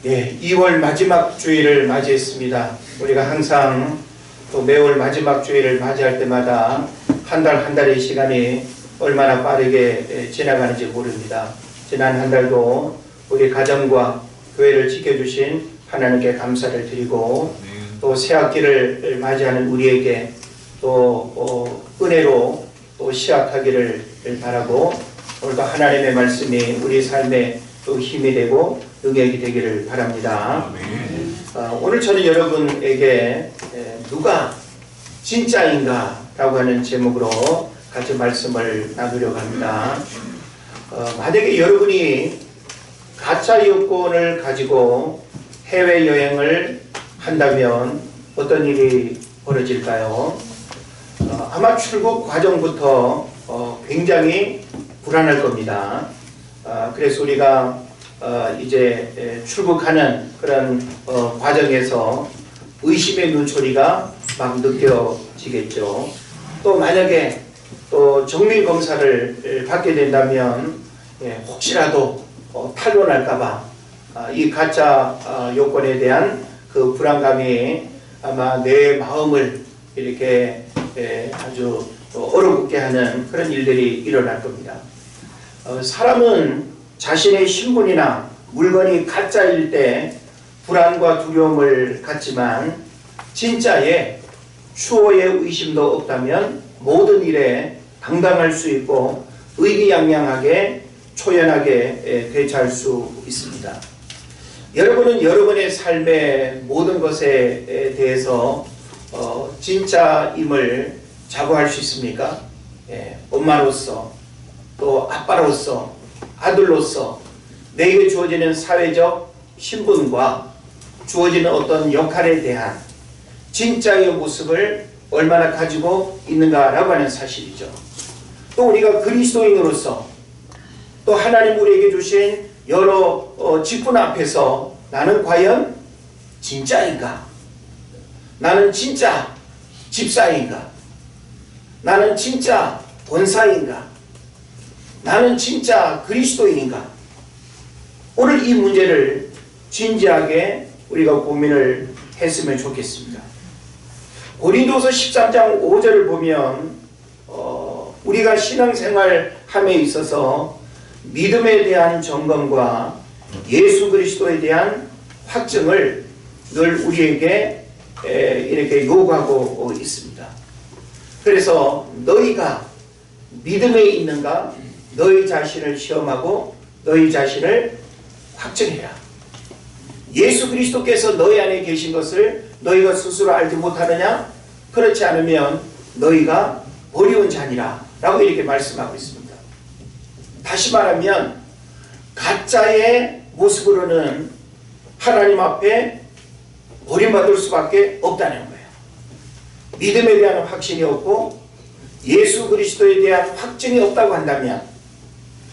예, 2월 마지막 주일을 맞이했습니다. 우리가 항상 또 매월 마지막 주일을 맞이할 때마다 한 달 한 달의 시간이 얼마나 빠르게 지나가는지 모릅니다. 지난 한 달도 우리 가정과 교회를 지켜주신 하나님께 감사를 드리고 또 새학기를 맞이하는 우리에게 또 은혜로 또 시작하기를 바라고 오늘도 하나님의 말씀이 우리 삶에 또 힘이 되고 능력이 되기를 바랍니다. 오늘 저는 여러분에게 누가 진짜인가 라고 하는 제목으로 같이 말씀을 나누려고 합니다. 만약에 여러분이 가짜 여권을 가지고 해외여행을 한다면 어떤 일이 벌어질까요? 아마 출국 과정부터 굉장히 불안할 겁니다. 그래서 우리가 이제 출국하는 그런 과정에서 의심의 눈초리가 막 느껴지겠죠. 또 만약에 또 정밀검사를 받게 된다면 혹시라도 탄로날까봐 이 가짜 요건에 대한 그 불안감이 아마 내 마음을 이렇게 아주 얼어붙게 하는 그런 일들이 일어날 겁니다. 사람은 자신의 신분이나 물건이 가짜일 때 불안과 두려움을 갖지만 진짜에 추호의 의심도 없다면 모든 일에 당당할 수 있고 의기양양하게 초연하게 대처할 수 있습니다. 여러분은 여러분의 삶의 모든 것에 대해서 진짜임을 자부할 수 있습니까? 엄마로서 또 아빠로서 아들로서 내게 주어지는 사회적 신분과 주어지는 어떤 역할에 대한 진짜의 모습을 얼마나 가지고 있는가라고 하는 사실이죠. 또 우리가 그리스도인으로서 또 하나님 우리에게 주신 여러 직분 앞에서 나는 과연 진짜인가? 나는 진짜 집사인가? 나는 진짜 권사인가? 나는 진짜 그리스도인인가? 오늘 이 문제를 진지하게 우리가 고민을 했으면 좋겠습니다. 고린도서 13장 5절을 보면 우리가 신앙생활 함에 있어서 믿음에 대한 점검과 예수 그리스도에 대한 확증을 늘 우리에게 이렇게 요구하고 있습니다. 그래서 너희가 믿음에 있는가 너희 자신을 시험하고 너희 자신을 확증해라. 예수 그리스도께서 너희 안에 계신 것을 너희가 스스로 알지 못하느냐? 그렇지 않으면 너희가 어려운 자니라 라고 이렇게 말씀하고 있습니다. 다시 말하면 가짜의 모습으로는 하나님 앞에 버림받을 수밖에 없다는 거예요. 믿음에 대한 확신이 없고 예수 그리스도에 대한 확증이 없다고 한다면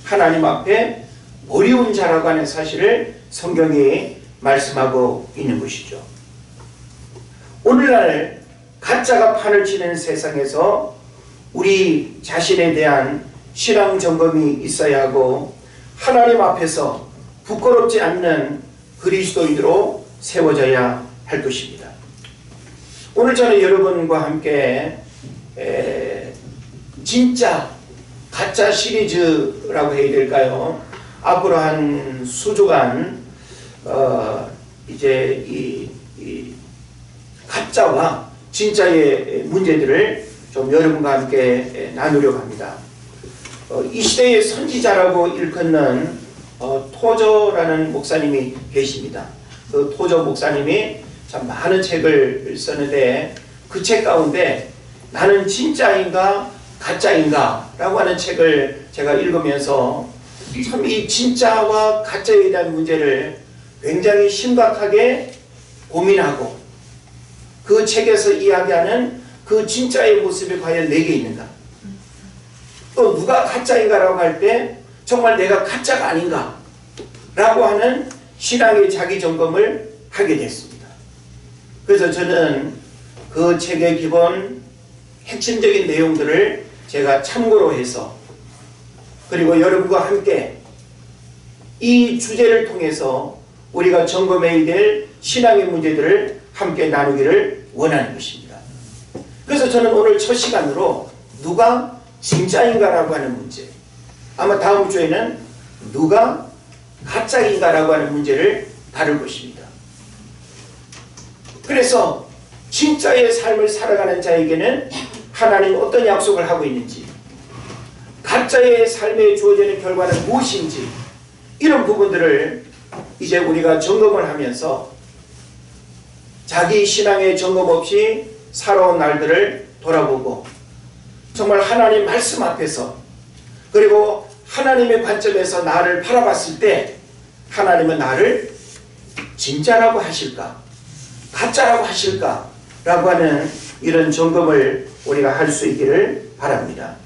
하나님 앞에 어려운 자라고 하는 사실을 성경이 말씀하고 있는 것이죠. 오늘날 가짜가 판을 치는 세상에서 우리 자신에 대한 신앙 점검이 있어야 하고 하나님 앞에서 부끄럽지 않는 그리스도인으로 세워져야 할 것입니다. 오늘 저는 여러분과 함께 진짜 가짜 시리즈라고 해야 될까요? 앞으로 한 수주간 이제 이 가짜와 진짜의 문제들을 좀 여러분과 함께 나누려고 합니다. 이 시대의 선지자라고 일컫는 토저라는 목사님이 계십니다. 그 토저 목사님이 참 많은 책을 썼는데 그 책 가운데 나는 진짜인가 가짜인가 라고 하는 책을 제가 읽으면서 참 이 진짜와 가짜에 대한 문제를 굉장히 심각하게 고민하고 그 책에서 이야기하는 그 진짜의 모습이 과연 내게 있는가? 또 누가 가짜인가 라고 할 때 정말 내가 가짜가 아닌가? 라고 하는 신앙의 자기 점검을 하게 됐습니다. 그래서 저는 그 책의 기본 핵심적인 내용들을 제가 참고로 해서 그리고 여러분과 함께 이 주제를 통해서 우리가 점검해야 될 신앙의 문제들을 함께 나누기를 원하는 것입니다. 그래서 저는 오늘 첫 시간으로 누가 진짜인가라고 하는 문제, 아마 다음 주에는 누가 가짜인가라고 하는 문제를 다룰 것입니다. 그래서 진짜의 삶을 살아가는 자에게는 하나님 어떤 약속을 하고 있는지, 가짜의 삶에 주어지는 결과는 무엇인지, 이런 부분들을 이제 우리가 점검을 하면서 자기 신앙의 점검 없이 살아온 날들을 돌아보고 정말 하나님 말씀 앞에서, 그리고 하나님의 관점에서 나를 바라봤을 때 하나님은 나를 진짜라고 하실까, 가짜라고 하실까 라고 하는 이런 점검을 우리가 할 수 있기를 바랍니다.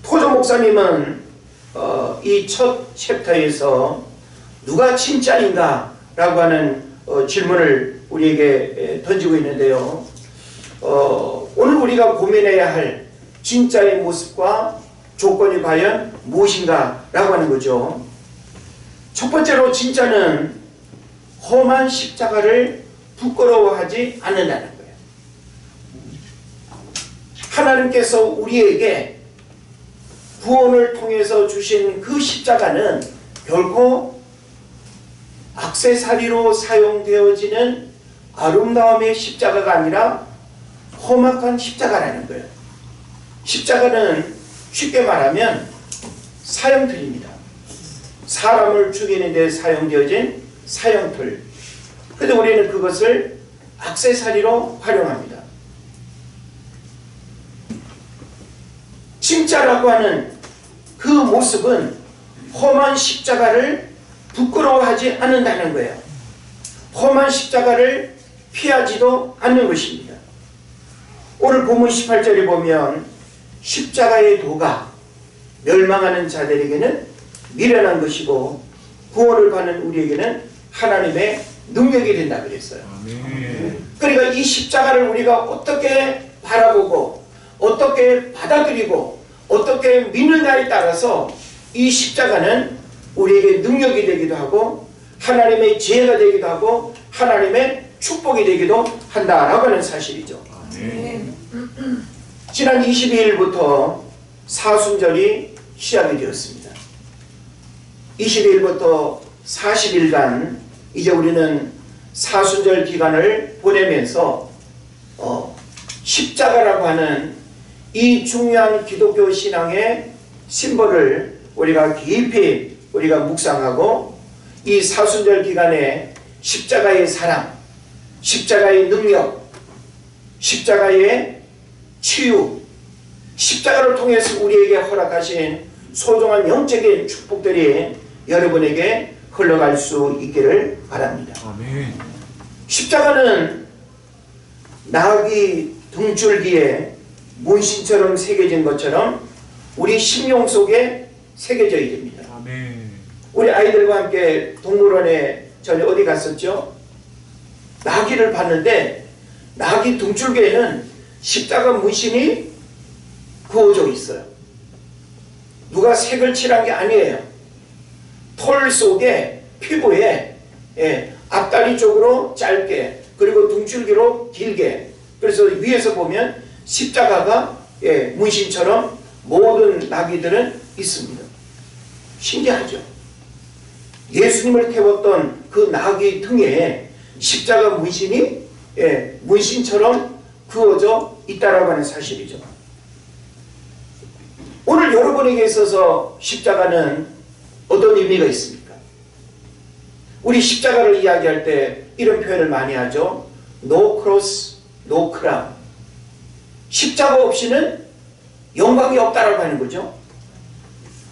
토조 목사님은 이 첫 챕터에서 누가 진짜인가 라고 하는 질문을 우리에게 던지고 있는데요. 오늘 우리가 고민해야 할 진짜의 모습과 조건이 과연 무엇인가 라고 하는 거죠. 첫 번째로 진짜는 험한 십자가를 부끄러워하지 않는다는 거예요. 하나님께서 우리에게 구원을 통해서 주신 그 십자가는 결코 액세서리로 사용되어지는 아름다움의 십자가가 아니라 험악한 십자가라는 거예요. 십자가는 쉽게 말하면 사형틀입니다. 사람을 죽이는 데 사용되어진 사형틀. 그런데 우리는 그것을 액세서리로 활용합니다. 진짜라고 하는 그 모습은 험한 십자가를 부끄러워하지 않는다는 거예요. 험한 십자가를 피하지도 않는 것입니다. 오늘 본문 18절에 보면 십자가의 도가 멸망하는 자들에게는 미련한 것이고 구원을 받는 우리에게는 하나님의 능력이 된다 그랬어요. 그러니까 이 십자가를 우리가 어떻게 바라보고 어떻게 받아들이고 어떻게 믿느냐에 따라서 이 십자가는 우리에게 능력이 되기도 하고 하나님의 지혜가 되기도 하고 하나님의 축복이 되기도 한다라고 하는 사실이죠. 지난 22일부터 사순절이 시작이 되었습니다. 22일부터 40일간 이제 우리는 사순절 기간을 보내면서 십자가라고 하는 이 중요한 기독교 신앙의 심벌을 우리가 깊이 우리가 묵상하고 이 사순절 기간에 십자가의 사랑, 십자가의 능력, 십자가의 치유, 십자가를 통해서 우리에게 허락하신 소중한 영적인 축복들이 여러분에게 흘러갈 수 있기를 바랍니다. 아멘. 십자가는 나귀 등줄기에 문신처럼 새겨진 것처럼 우리 심령 속에 새겨져야 됩니다. 아멘. 우리 아이들과 함께 동물원에 전에 어디 갔었죠? 나귀를 봤는데 나귀 등줄기에는 십자가 문신이 그어져 있어요. 누가 색을 칠한 게 아니에요. 털 속에 피부에 앞다리 쪽으로 짧게 그리고 등줄기로 길게, 그래서 위에서 보면 십자가가 문신처럼 모든 나귀들은 있습니다. 신기하죠? 예수님을 태웠던 그 나귀 등에 십자가 문신이 문신처럼 그어져 있다라고 하는 사실이죠. 오늘 여러분에게 있어서 십자가는 어떤 의미가 있습니까? 우리 십자가를 이야기할 때 이런 표현을 많이 하죠. No cross, no crown. 십자가 없이는 영광이 없다라고 하는 거죠.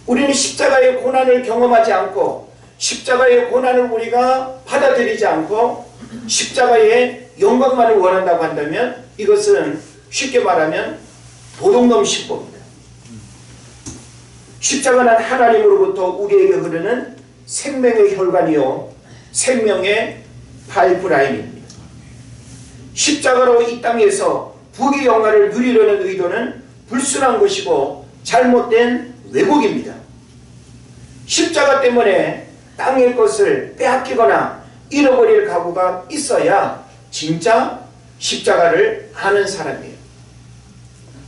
우리는 십자가의 고난을 경험하지 않고 십자가의 고난을 우리가 받아들이지 않고 십자가의 영광만을 원한다고 한다면 이것은 쉽게 말하면 도둑놈 신법입니다. 십자가는 하나님으로부터 우리에게 흐르는 생명의 혈관이요 생명의 파이프라인입니다. 십자가로 이 땅에서 부귀 영화를 누리려는 의도는 불순한 것이고 잘못된 왜곡입니다. 십자가 때문에 땅의 것을 빼앗기거나 잃어버릴 각오가 있어야 진짜 십자가를 아는 사람이에요.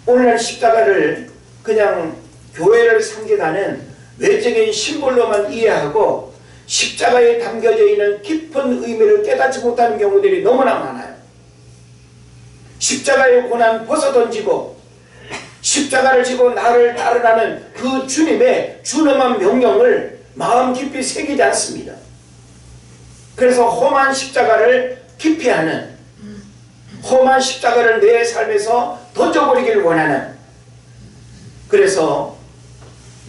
오늘날 십자가를 그냥 교회를 상징하는 외적인 심볼로만 이해하고 십자가에 담겨져 있는 깊은 의미를 깨닫지 못하는 경우들이 너무나 많아요. 십자가의 고난 벗어던지고 십자가를 지고 나를 따르라는 그 주님의 준엄한 명령을 마음 깊이 새기지 않습니다. 그래서 험한 십자가를 기피하는, 험한 십자가를 내 삶에서 던져버리기를 원하는, 그래서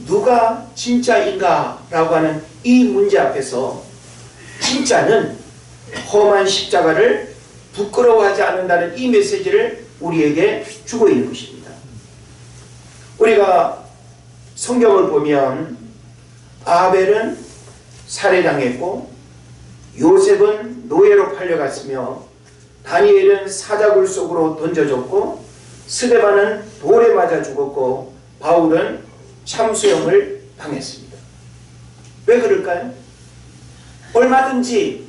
누가 진짜인가 라고 하는 이 문제 앞에서 진짜는 험한 십자가를 부끄러워하지 않는다는 이 메시지를 우리에게 주고 있는 것입니다. 우리가 성경을 보면 아벨은 살해당했고 요셉은 노예로 팔려갔으며 다니엘은 사자굴 속으로 던져졌고 스데반은 돌에 맞아 죽었고 바울은 참수형을 당했습니다. 왜 그럴까요? 얼마든지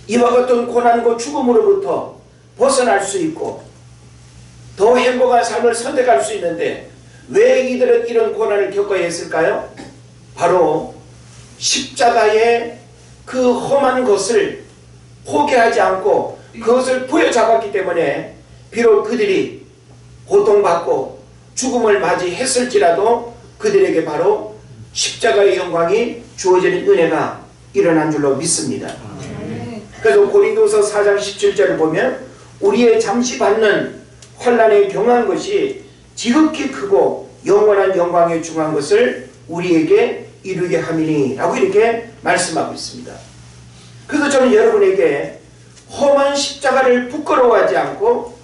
이와 같은 고난과 죽음으로부터 벗어날 수 있고 더 행복한 삶을 선택할 수 있는데 왜 이들은 이런 고난을 겪어야 했을까요? 바로 십자가의 그 험한 것을 포기하지 않고 그것을 부여잡았기 때문에 비록 그들이 고통받고 죽음을 맞이했을지라도 그들에게 바로 십자가의 영광이 주어지는 은혜가 일어난 줄로 믿습니다. 그래서 고린도서 4장 17절을 보면 우리의 잠시 받는 환난에 경한 것이 지극히 크고 영원한 영광에 중한 것을 우리에게 이루게 함이니 라고 이렇게 말씀하고 있습니다. 그래서 저는 여러분에게 험한 십자가를 부끄러워하지 않고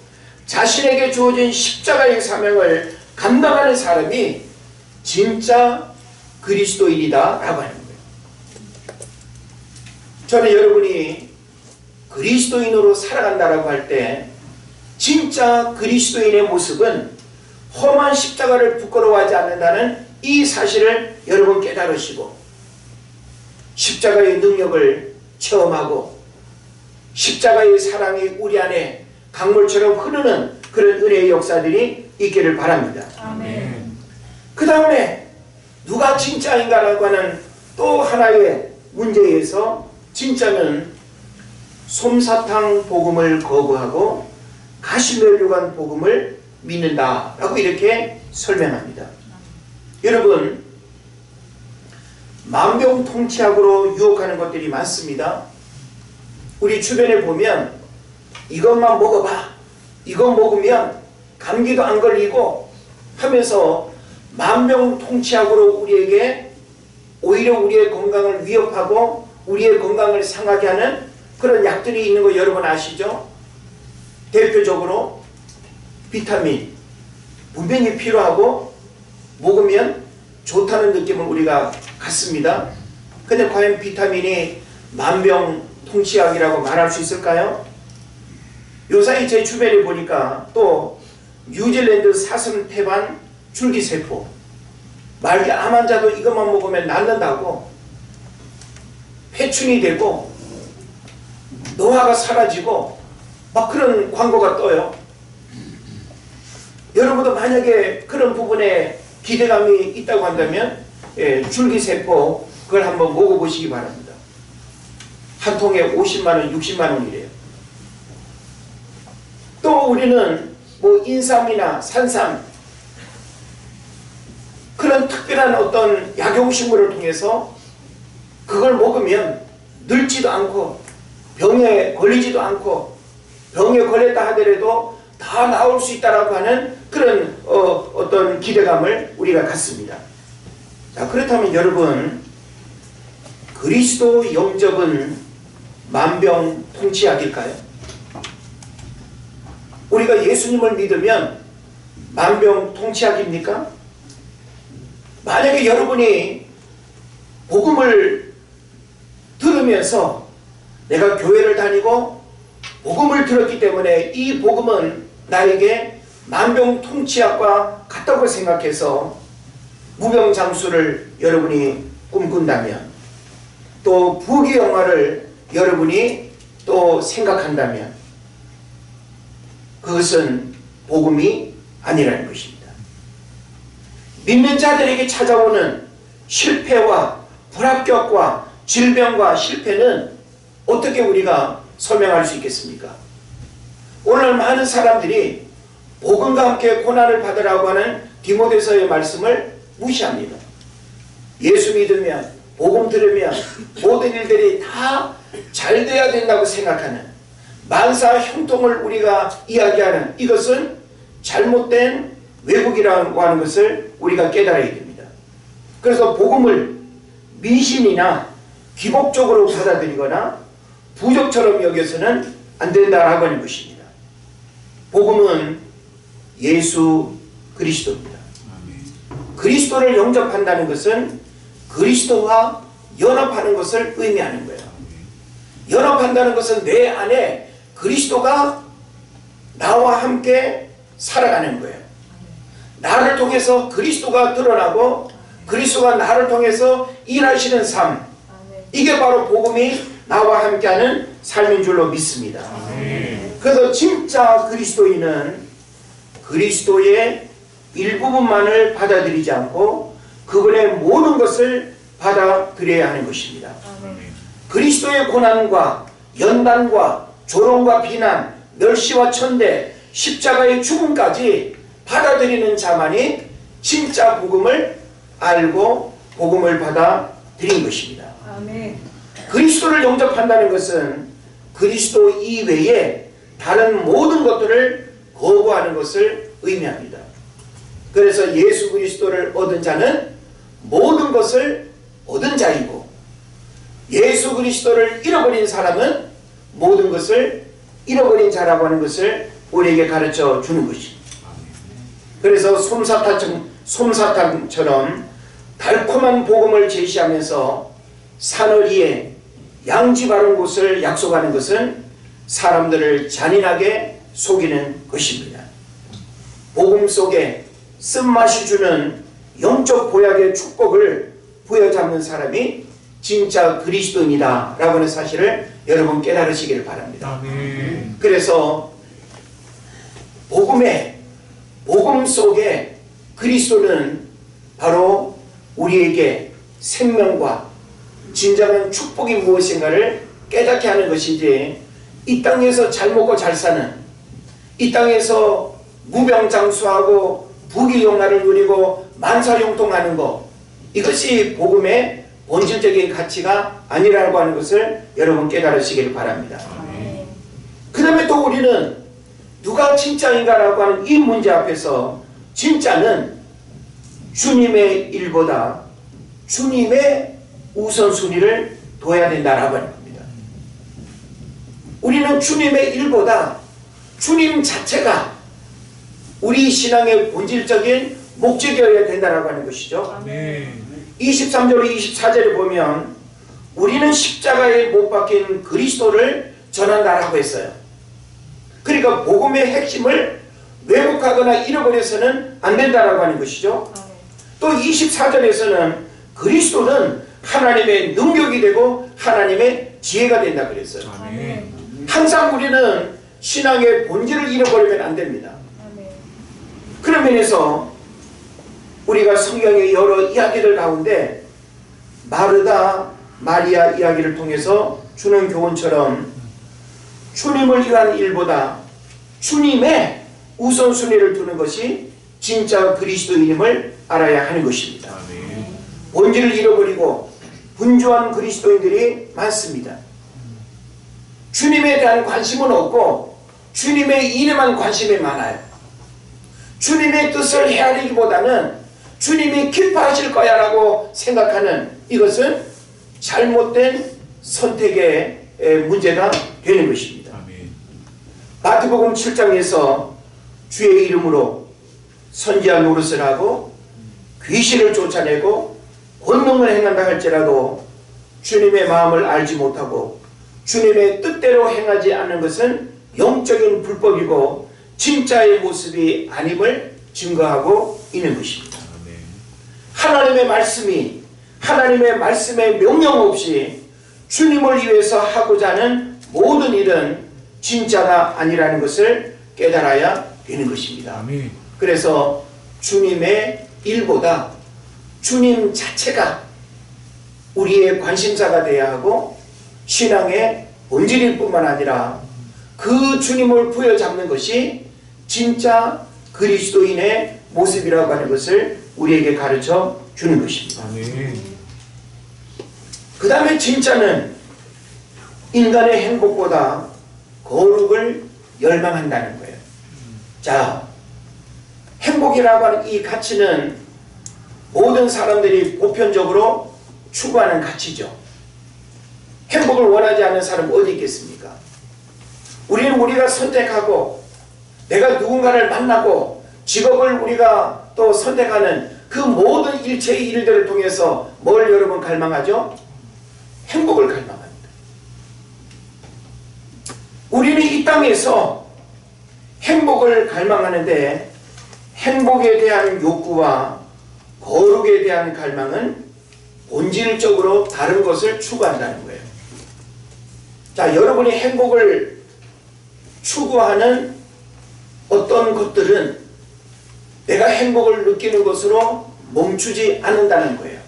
자신에게 주어진 십자가의 사명을 감당하는 사람이 진짜 그리스도인이다 라고 하는 거예요. 저는 여러분이 그리스도인으로 살아간다라고 할 때 진짜 그리스도인의 모습은 험한 십자가를 부끄러워하지 않는다는 이 사실을 여러분 깨달으시고 십자가의 능력을 체험하고 십자가의 사랑이 우리 안에 강물처럼 흐르는 그런 은혜의 역사들이 있기를 바랍니다. 그 다음에 누가 진짜인가라고 하는 또 하나의 문제에서 진짜는 솜사탕 복음을 거부하고 가시면류관 복음을 믿는다 라고 이렇게 설명합니다. 여러분, 만병통치약으로 유혹하는 것들이 많습니다. 우리 주변에 보면 이것만 먹어봐, 이거 먹으면 감기도 안 걸리고 하면서 만병통치약으로 우리에게 오히려 우리의 건강을 위협하고 우리의 건강을 상하게 하는 그런 약들이 있는 거 여러분 아시죠? 대표적으로 비타민 분명히 필요하고 먹으면 좋다는 느낌을 우리가 갖습니다. 근데 과연 비타민이 만병통치약이라고 말할 수 있을까요? 요사이 제 주변에 보니까 또 뉴질랜드 사슴 태반 줄기세포 말기 암 환자도 이것만 먹으면 낫는다고 회춘이 되고 노화가 사라지고 막 그런 광고가 떠요. 여러분도 만약에 그런 부분에 기대감이 있다고 한다면 줄기세포 그걸 한번 먹어보시기 바랍니다. 한 통에 50만원, 60만원이래요. 또 우리는 뭐 인삼이나 산삼 그런 특별한 어떤 약용식물을 통해서 그걸 먹으면 늙지도 않고 병에 걸리지도 않고 병에 걸렸다 하더라도 다 나올 수 있다라고 하는 그런 어떤 기대감을 우리가 갖습니다. 자, 그렇다면 여러분, 그리스도 영접은 만병통치약일까요? 우리가 예수님을 믿으면 만병통치약입니까? 만약에 여러분이 복음을 들으면서 내가 교회를 다니고 복음을 들었기 때문에 이 복음은 나에게 만병통치약과 같다고 생각해서 무병장수를 여러분이 꿈꾼다면 또 부귀영화를 여러분이 또 생각한다면 그것은 복음이 아니라는 것입니다. 믿는 자들에게 찾아오는 실패와 불합격과 질병과 실패는 어떻게 우리가 설명할 수 있겠습니까? 오늘 많은 사람들이 복음과 함께 고난을 받으라고 하는 디모데서의 말씀을 무시합니다. 예수 믿으면 복음 들으면 모든 일들이 다 잘 돼야 된다고 생각하는 만사 형통을 우리가 이야기하는 이것은 잘못된 왜곡이라고 하는 것을 우리가 깨달아야 됩니다. 그래서 복음을 미신이나 기복적으로 받아들이거나 부적처럼 여겨서는 안 된다라고 하는 것입니다. 복음은 예수 그리스도입니다. 그리스도를 영접한다는 것은 그리스도와 연합하는 것을 의미하는 거예요. 연합한다는 것은 내 안에 그리스도가 나와 함께 살아가는 거예요. 나를 통해서 그리스도가 드러나고 그리스도가 나를 통해서 일하시는 삶, 이게 바로 복음이 나와 함께하는 삶인 줄로 믿습니다. 그래서 진짜 그리스도인은 그리스도의 일부분만을 받아들이지 않고 그분의 모든 것을 받아들여야 하는 것입니다. 그리스도의 고난과 연단과 조롱과 비난, 멸시와 천대, 십자가의 죽음까지 받아들이는 자만이 진짜 복음을 알고 복음을 받아들인 것입니다. 아멘. 그리스도를 영접한다는 것은 그리스도 이외에 다른 모든 것들을 거부하는 것을 의미합니다. 그래서 예수 그리스도를 얻은 자는 모든 것을 얻은 자이고 예수 그리스도를 잃어버린 사람은 모든 것을 잃어버린 자라고 하는 것을 우리에게 가르쳐 주는 것입니다. 그래서 솜사탕처럼 달콤한 복음을 제시하면서 사너리에 양지 바른 곳을 약속하는 것은 사람들을 잔인하게 속이는 것입니다. 복음 속에 쓴맛이 주는 영적 보약의 축복을 부여잡는 사람이 진짜 그리스도인이다 라고 하는 사실을 여러분 깨달으시기를 바랍니다. 그래서 복음 속에 그리스도는 바로 우리에게 생명과 진정한 축복이 무엇인가를 깨닫게 하는 것이지, 이 땅에서 잘 먹고 잘 사는, 이 땅에서 무병장수하고 부귀영화를 누리고 만사형통하는 것, 이것이 복음의 본질적인 가치가 아니라고 하는 것을 여러분 깨달으시길 바랍니다. 그 다음에 또 우리는 누가 진짜인가라고 하는 이 문제 앞에서 진짜는 주님의 일보다 주님의 우선순위를 둬야 된다라고 하는 겁니다. 우리는 주님의 일보다 주님 자체가 우리 신앙의 본질적인 목적이어야 된다라고 하는 것이죠. 23절 24절에 보면 우리는 십자가에 못 박힌 그리스도를 전한다라고 했어요. 그러니까 복음의 핵심을 왜곡하거나 잃어버려서는 안 된다라고 하는 것이죠. 또 24절에서는 그리스도는 하나님의 능력이 되고 하나님의 지혜가 된다 그랬어요. 항상 우리는 신앙의 본질을 잃어버리면 안 됩니다. 그런 면에서 우리가 성경의 여러 이야기들 가운데 마르다 마리아 이야기를 통해서 주는 교훈처럼 주님을 위한 일보다 주님의 우선순위를 두는 것이 진짜 그리스도인임을 알아야 하는 것입니다. 본질을 잃어버리고 분주한 그리스도인들이 많습니다. 주님에 대한 관심은 없고 주님의 일에만 관심이 많아요. 주님의 뜻을 헤아리기보다는 주님이 기뻐하실 거야 라고 생각하는, 이것은 잘못된 선택의 문제가 되는 것입니다. 마태복음 7장에서 주의 이름으로 선지자 노릇을 하고 귀신을 쫓아내고 권능을 행한다 할지라도 주님의 마음을 알지 못하고 주님의 뜻대로 행하지 않는 것은 영적인 불법이고 진짜의 모습이 아님을 증거하고 있는 것입니다. 하나님의 말씀이, 하나님의 말씀의 명령 없이 주님을 위해서 하고자 하는 모든 일은 진짜가 아니라는 것을 깨달아야 되는 것입니다. 아멘. 그래서 주님의 일보다 주님 자체가 우리의 관심사가 되어야 하고 신앙의 본질일 뿐만 아니라 그 주님을 부여잡는 것이 진짜 그리스도인의 모습이라고 하는 것을 우리에게 가르쳐 주는 것입니다. 아멘. 그 다음에 진짜는 인간의 행복보다 거룩을 열망한다는 거예요. 자, 행복이라고 하는 이 가치는 모든 사람들이 보편적으로 추구하는 가치죠. 행복을 원하지 않는 사람은 어디 있겠습니까? 우리는 우리가 선택하고 내가 누군가를 만나고 직업을 우리가 또 선택하는 그 모든 일체의 일들을 통해서 뭘 여러분 갈망하죠? 행복을 갈망합니다. 우리는 이 땅에서 행복을 갈망하는데 행복에 대한 욕구와 거룩에 대한 갈망은 본질적으로 다른 것을 추구한다는 거예요. 자, 여러분이 행복을 추구하는 어떤 것들은 내가 행복을 느끼는 것으로 멈추지 않는다는 거예요.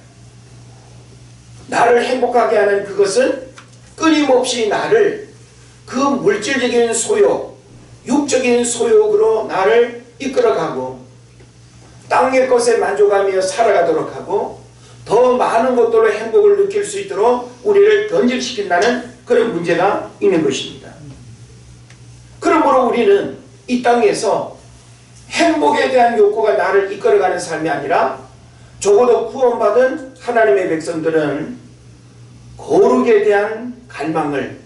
나를 행복하게 하는 그것은 끊임없이 나를 그 물질적인 소욕, 육적인 소욕으로 나를 이끌어가고 땅의 것에 만족하며 살아가도록 하고 더 많은 것들로 행복을 느낄 수 있도록 우리를 변질시킨다는 그런 문제가 있는 것입니다. 그러므로 우리는 이 땅에서 행복에 대한 욕구가 나를 이끌어가는 삶이 아니라 적어도 구원받은 하나님의 백성들은 거룩에 대한 갈망을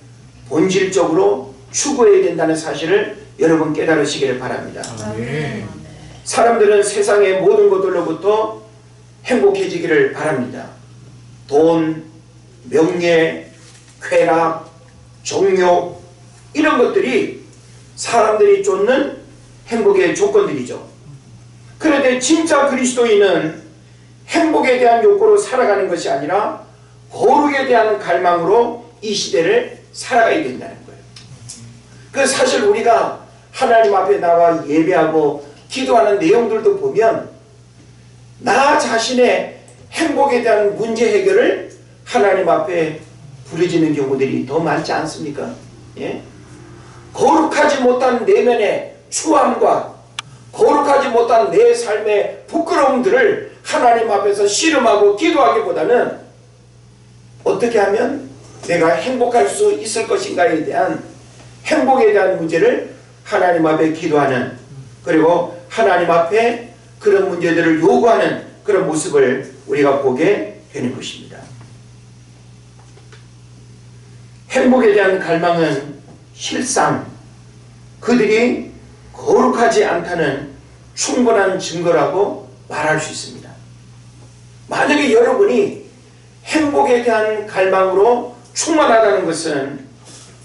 본질적으로 추구해야 된다는 사실을 여러분 깨달으시기를 바랍니다. 아멘. 사람들은 세상의 모든 것들로부터 행복해지기를 바랍니다. 돈, 명예, 쾌락, 정욕 이런 것들이 사람들이 쫓는 행복의 조건들이죠. 그런데 진짜 그리스도인은 행복에 대한 욕구로 살아가는 것이 아니라 거룩에 대한 갈망으로 이 시대를 살아가야 된다는 거예요. 그 사실 우리가 하나님 앞에 나와 예배하고 기도하는 내용들도 보면 나 자신의 행복에 대한 문제 해결을 하나님 앞에 부르짖는 경우들이 더 많지 않습니까? 예? 거룩하지 못한 내면의 추함과 거룩하지 못한 내 삶의 부끄러움들을 하나님 앞에서 씨름하고 기도하기보다는 어떻게 하면 내가 행복할 수 있을 것인가에 대한 행복에 대한 문제를 하나님 앞에 기도하는, 그리고 하나님 앞에 그런 문제들을 요구하는 그런 모습을 우리가 보게 되는 것입니다. 행복에 대한 갈망은 실상 그들이 거룩하지 않다는 충분한 증거라고 말할 수 있습니다. 만약에 여러분이 행복에 대한 갈망으로 충만하다는 것은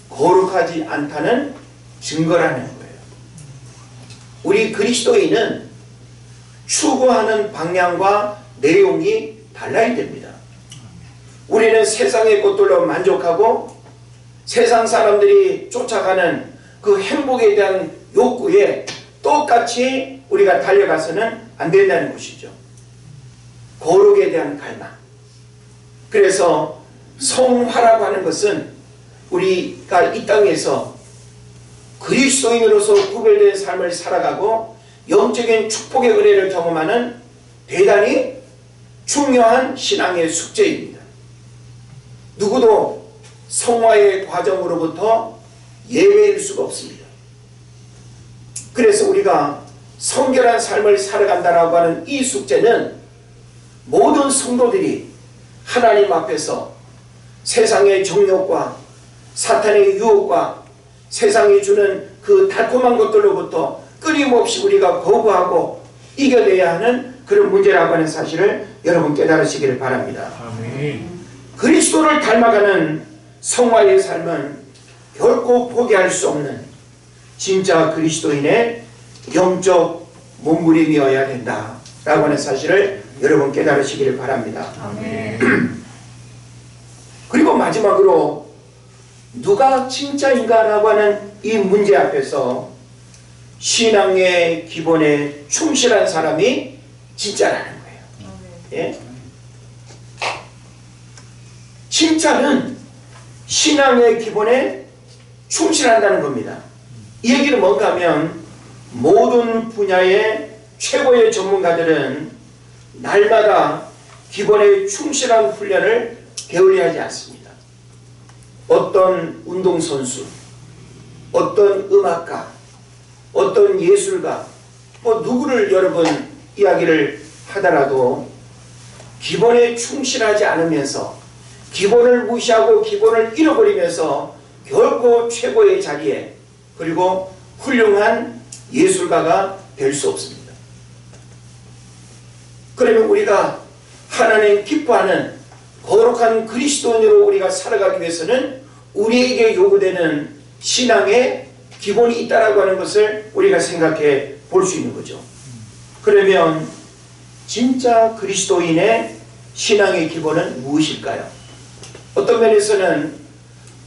거룩하지 않다는 증거라는 거예요. 우리 그리스도인은 추구하는 방향과 내용이 달라야 됩니다. 우리는 세상의 것들로 만족하고 세상 사람들이 쫓아가는 그 행복에 대한 욕구에 똑같이 우리가 달려가서는 안 된다는 것이죠. 거룩에 대한 갈망. 그래서 성화라고 하는 것은 우리가 이 땅에서 그리스도인으로서 구별된 삶을 살아가고 영적인 축복의 은혜를 경험하는 대단히 중요한 신앙의 숙제입니다. 누구도 성화의 과정으로부터 예외일 수가 없습니다. 그래서 우리가 성결한 삶을 살아간다라고 하는 이 숙제는 모든 성도들이 하나님 앞에서 세상의 정욕과 사탄의 유혹과 세상이 주는 그 달콤한 것들로부터 끊임없이 우리가 거부하고 이겨내야 하는 그런 문제라고 하는 사실을 여러분 깨달으시기를 바랍니다. 아멘. 그리스도를 닮아가는 성화의 삶은 결코 포기할 수 없는 진짜 그리스도인의 영적 몸부림이어야 된다라고 하는 사실을 여러분 깨달으시기를 바랍니다. 아멘. 그리고 마지막으로 누가 진짜인가라고 하는 이 문제 앞에서 신앙의 기본에 충실한 사람이 진짜라는 거예요. 예? 진짜는 신앙의 기본에 충실한다는 겁니다. 이 얘기는 뭔가 하면 모든 분야의 최고의 전문가들은 날마다 기본에 충실한 훈련을 게을리하지 않습니다. 어떤 운동선수, 어떤 음악가, 어떤 예술가, 누구를 여러분 이야기를 하더라도 기본에 충실하지 않으면서 기본을 무시하고 기본을 잃어버리면서 결코 최고의 자리에 그리고 훌륭한 예술가가 될 수 없습니다. 그러면 우리가 하나님 기뻐하는 거룩한 그리스도인으로 우리가 살아가기 위해서는 우리에게 요구되는 신앙의 기본이 있다라고 하는 것을 우리가 생각해 볼 수 있는 거죠. 그러면 진짜 그리스도인의 신앙의 기본은 무엇일까요? 어떤 면에서는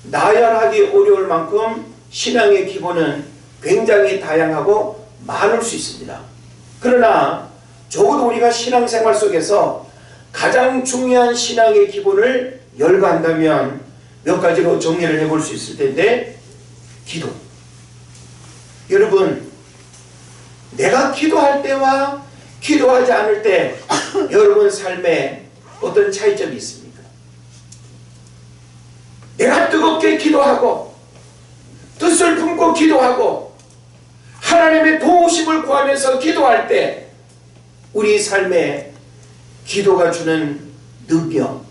나열하기 어려울 만큼 신앙의 기본은 굉장히 다양하고 많을 수 있습니다. 그러나 적어도 우리가 신앙생활 속에서 가장 중요한 신앙의 기본을 열거한다면 몇 가지로 정리를 해볼 수 있을 텐데, 기도. 여러분, 내가 기도할 때와 기도하지 않을 때 여러분 삶에 어떤 차이점이 있습니까? 내가 뜨겁게 기도하고 뜻을 품고 기도하고 하나님의 도우심을 구하면서 기도할 때 우리 삶에 기도가 주는 능력,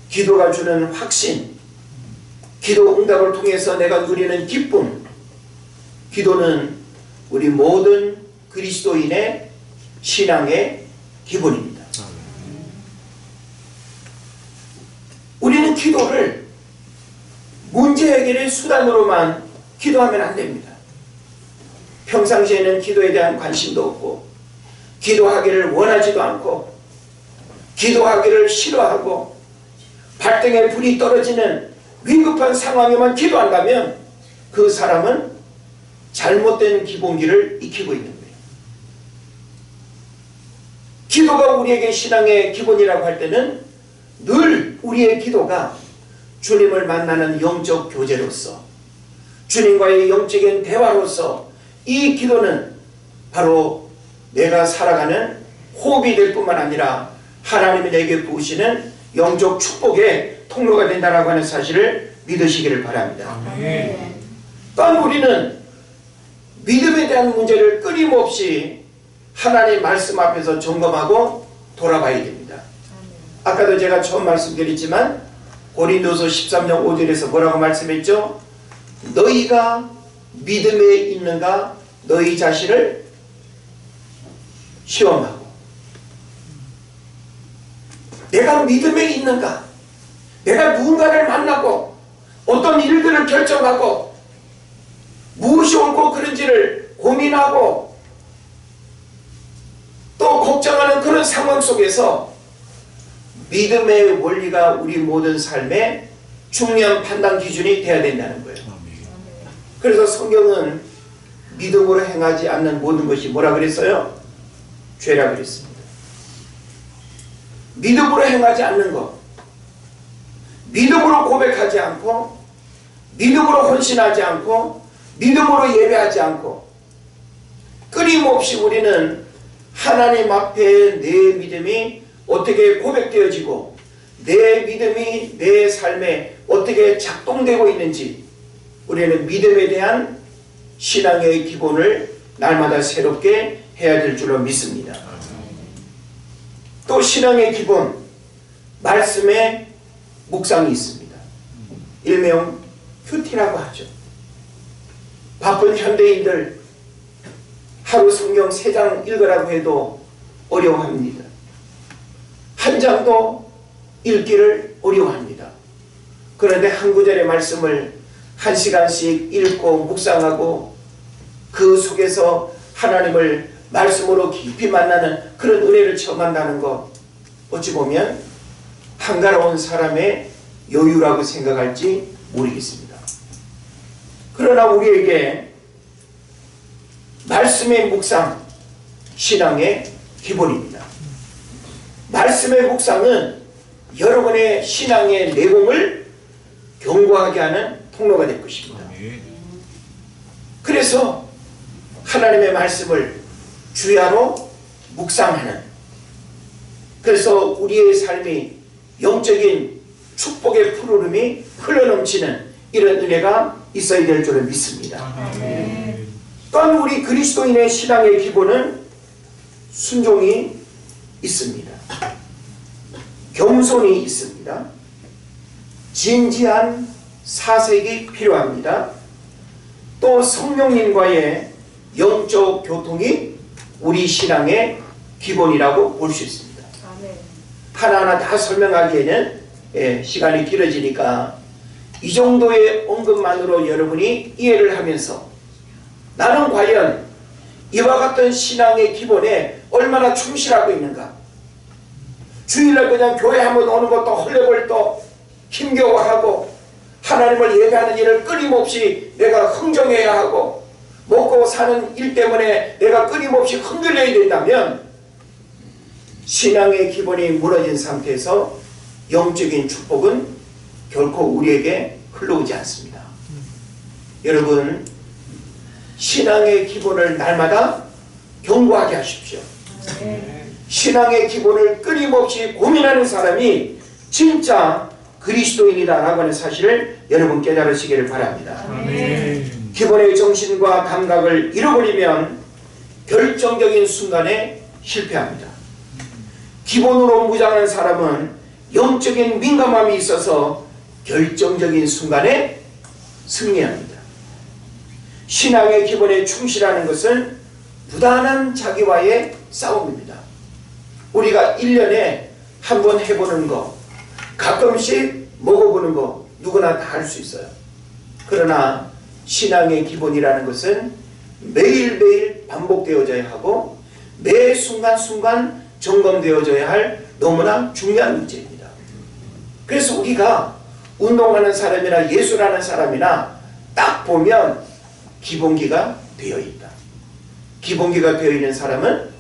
기도가 주는 확신, 기도 응답을 통해서 내가 누리는 기쁨, 기도는 우리 모든 그리스도인의 신앙의 기본입니다. 우리는 기도를 문제 해결의 수단으로만 기도하면 안 됩니다. 평상시에는 기도에 대한 관심도 없고 기도하기를 원하지도 않고 기도하기를 싫어하고 발등에 불이 떨어지는 위급한 상황에만 기도한다면 그 사람은 잘못된 기본기를 익히고 있는 거예요. 기도가 우리에게 신앙의 기본이라고 할 때는 늘 우리의 기도가 주님을 만나는 영적 교제로서 주님과의 영적인 대화로서 이 기도는 바로 내가 살아가는 호흡이 될 뿐만 아니라 하나님이 내게 부으시는 영적 축복의 통로가 된다라고 하는 사실을 믿으시기를 바랍니다. 또한 우리는 믿음에 대한 문제를 끊임없이 하나님 말씀 앞에서 점검하고 돌아봐야 됩니다. 아까도 제가 처음 말씀드렸지만 고린도서 13장 5절에서 뭐라고 말씀했죠? 너희가 믿음에 있는가 너희 자신을 시험하고, 내가 믿음에 있는가, 내가 누군가를 만나고 어떤 일들을 결정하고 무엇이 옳고 그른지를 고민하고 또 걱정하는 그런 상황 속에서 믿음의 원리가 우리 모든 삶의 중요한 판단 기준이 되어야 된다는 거예요. 그래서 성경은 믿음으로 행하지 않는 모든 것이 뭐라 그랬어요? 죄라 그랬습니다. 믿음으로 행하지 않는 것, 믿음으로 고백하지 않고 믿음으로 헌신하지 않고 믿음으로 예배하지 않고 끊임없이 우리는 하나님 앞에 내 믿음이 어떻게 고백되어지고 내 믿음이 내 삶에 어떻게 작동되고 있는지 우리는 믿음에 대한 신앙의 기본을 날마다 새롭게 해야 될 줄로 믿습니다. 또 신앙의 기본, 말씀의 묵상이 있습니다. 일명 큐티라고 하죠. 바쁜 현대인들 하루 성경 3장 읽으라고 해도 어려워합니다. 한 장도 읽기를 어려워합니다. 그런데 한 구절의 말씀을 1시간씩 읽고 묵상하고 그 속에서 하나님을 말씀으로 깊이 만나는 그런 은혜를 체험한다는 것, 어찌 보면 한가로운 사람의 여유라고 생각할지 모르겠습니다. 그러나 우리에게 말씀의 묵상, 신앙의 기본입니다. 말씀의 묵상은 여러분의 신앙의 내공을 견고하게 하는 통로가 될 것입니다. 그래서 하나님의 말씀을 주야로 묵상하는, 그래서 우리의 삶이 영적인 축복의 푸르름이 흘러넘치는 이런 은혜가 있어야 될 줄을 믿습니다. 또한 우리 그리스도인의 신앙의 기본은 순종이 있습니다. 겸손이 있습니다. 진지한 사색이 필요합니다. 또 성령님과의 영적 교통이 우리 신앙의 기본이라고 볼 수 있습니다. 하나하나 다 설명하기에는 시간이 길어지니까 이 정도의 언급만으로 여러분이 이해를 하면서 나는 과연 이와 같은 신앙의 기본에 얼마나 충실하고 있는가? 주일날 그냥 교회 한번 오는 것도 헐레벌떡 힘겨워하고 하나님을 예배하는 일을 끊임없이 내가 흥정해야 하고 먹고 사는 일 때문에 내가 끊임없이 흔들려야 된다면 신앙의 기본이 무너진 상태에서 영적인 축복은 결코 우리에게 흘러오지 않습니다. 여러분, 신앙의 기본을 날마다 견고하게 하십시오. 신앙의 기본을 끊임없이 고민하는 사람이 진짜 그리스도인이다라고 하는 사실을 여러분 깨달으시기를 바랍니다. 기본의 정신과 감각을 잃어버리면 결정적인 순간에 실패합니다. 기본으로 무장한 사람은 영적인 민감함이 있어서 결정적인 순간에 승리합니다. 신앙의 기본에 충실하는 것은 부단한 자기와의 싸움입니다. 우리가 1년에 한 번 해보는 거, 가끔씩 먹어보는 거 누구나 다 할 수 있어요. 그러나 신앙의 기본이라는 것은 매일매일 반복되어져야 하고 매 순간순간 점검되어져야 할 너무나 중요한 문제입니다. 그래서 우리가 운동하는 사람이나 예술하는 사람이나 딱 보면 기본기가 되어 있다. 기본기가 되어 있는 사람은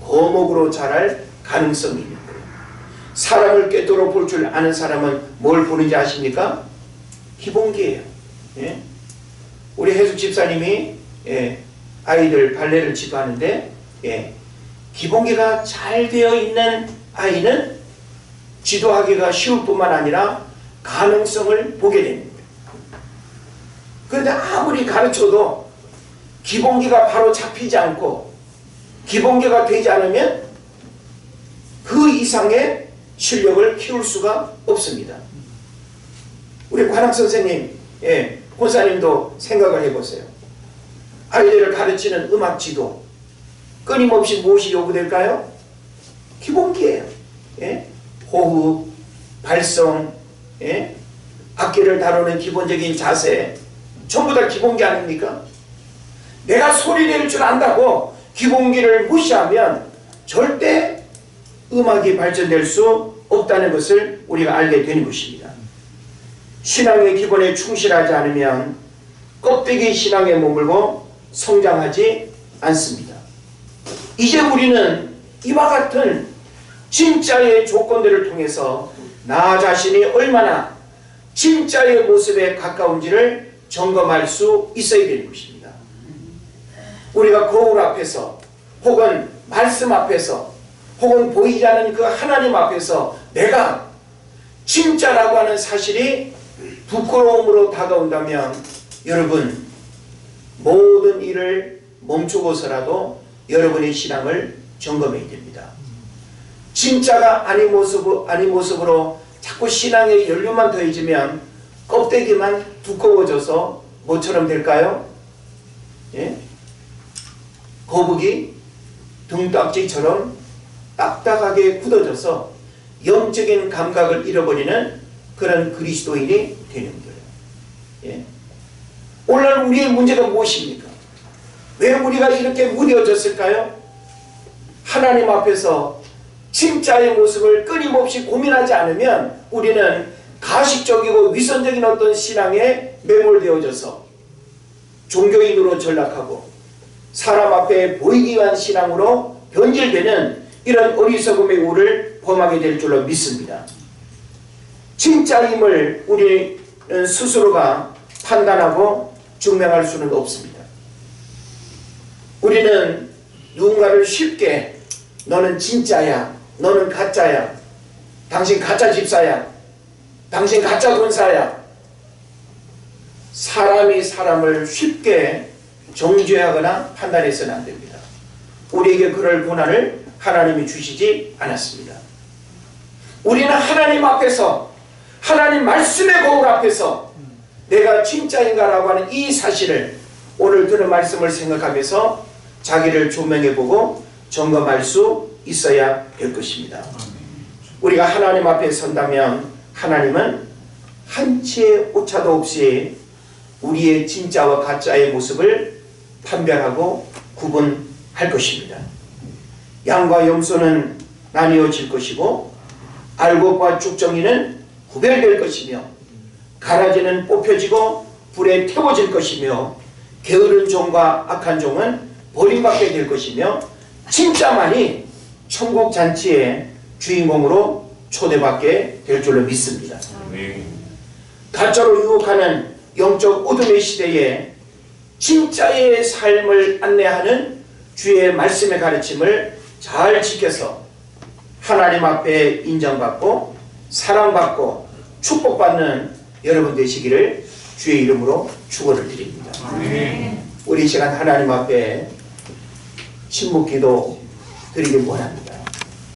거목으로 자랄 가능성이 있는 거예요. 사람을 꿰뚫어 볼 줄 아는 사람은 뭘 보는지 아십니까? 기본기예요. 우리 해숙 집사님이 아이들 발레를 지도하는데 기본기가 잘 되어 있는 아이는 지도하기가 쉬울 뿐만 아니라 가능성을 보게 됩니다. 그런데 아무리 가르쳐도 기본기가 바로 잡히지 않고 기본기가 되지 않으면 그 이상의 실력을 키울 수가 없습니다. 우리 관학 선생님, 권사님도 생각을 해보세요. 아이들을 가르치는 음악 지도 끊임없이 무엇이 요구될까요? 기본기예요. 호흡, 발성, 악기를 다루는 기본적인 자세, 전부 다 기본기 아닙니까? 내가 소리 낼 줄 안다고 기본기를 무시하면 절대 음악이 발전될 수 없다는 것을 우리가 알게 되는 것입니다. 신앙의 기본에 충실하지 않으면 껍데기 신앙에 머물고 성장하지 않습니다. 이제 우리는 이와 같은 진짜의 조건들을 통해서 나 자신이 얼마나 진짜의 모습에 가까운지를 점검할 수 있어야 되는 것입니다. 우리가 거울 앞에서 혹은 말씀 앞에서 혹은 보이지 않는 그 하나님 앞에서 내가 진짜라고 하는 사실이 부끄러움으로 다가온다면 여러분 모든 일을 멈추고서라도 여러분의 신앙을 점검해야 됩니다. 진짜가 아닌 모습으로 자꾸 신앙의 연륜만 더해지면 껍데기만 두꺼워져서 뭐처럼 될까요? 거북이 등딱지처럼 딱딱하게 굳어져서 영적인 감각을 잃어버리는 그런 그리스도인이 되는 거예요. 오늘날 우리의 문제가 무엇입니까? 왜 우리가 이렇게 무뎌졌을까요? 하나님 앞에서 진짜의 모습을 끊임없이 고민하지 않으면 우리는 가식적이고 위선적인 어떤 신앙에 매몰되어져서 종교인으로 전락하고 사람 앞에 보이기 위한 신앙으로 변질되는 이런 어리석음의 우를 범하게 될 줄로 믿습니다. 진짜임을 우리는 스스로가 판단하고 증명할 수는 없습니다. 우리는 누군가를 쉽게 너는 진짜야, 너는 가짜야, 당신 가짜 집사야, 당신 가짜 군사야, 사람이 사람을 쉽게 정죄하거나 판단해서는 안 됩니다. 우리에게 그럴 권한을 하나님이 주시지 않았습니다. 우리는 하나님 앞에서, 하나님 말씀의 거울 앞에서 내가 진짜인가라고 하는 이 사실을 오늘 들은 말씀을 생각하면서 자기를 조명해보고 점검할 수 있어야 될 것입니다. 우리가 하나님 앞에 선다면 하나님은 한치의 오차도 없이 우리의 진짜와 가짜의 모습을 판별하고 구분할 것입니다. 양과 염소는 나뉘어질 것이고 알곡과 쭉정이는 구별될 것이며 가라지는 뽑혀지고 불에 태워질 것이며 게으른 종과 악한 종은 버림받게 될 것이며 진짜만이 천국 잔치의 주인공으로 초대받게 될 줄로 믿습니다. 가짜로 유혹하는 영적 어둠의 시대에 진짜의 삶을 안내하는 주의 말씀의 가르침을 잘 지켜서 하나님 앞에 인정받고 사랑받고 축복받는 여러분 되시기를 주의 이름으로 축원을 드립니다. 우리 이 시간 하나님 앞에 침묵 기도 드리길 원합니다.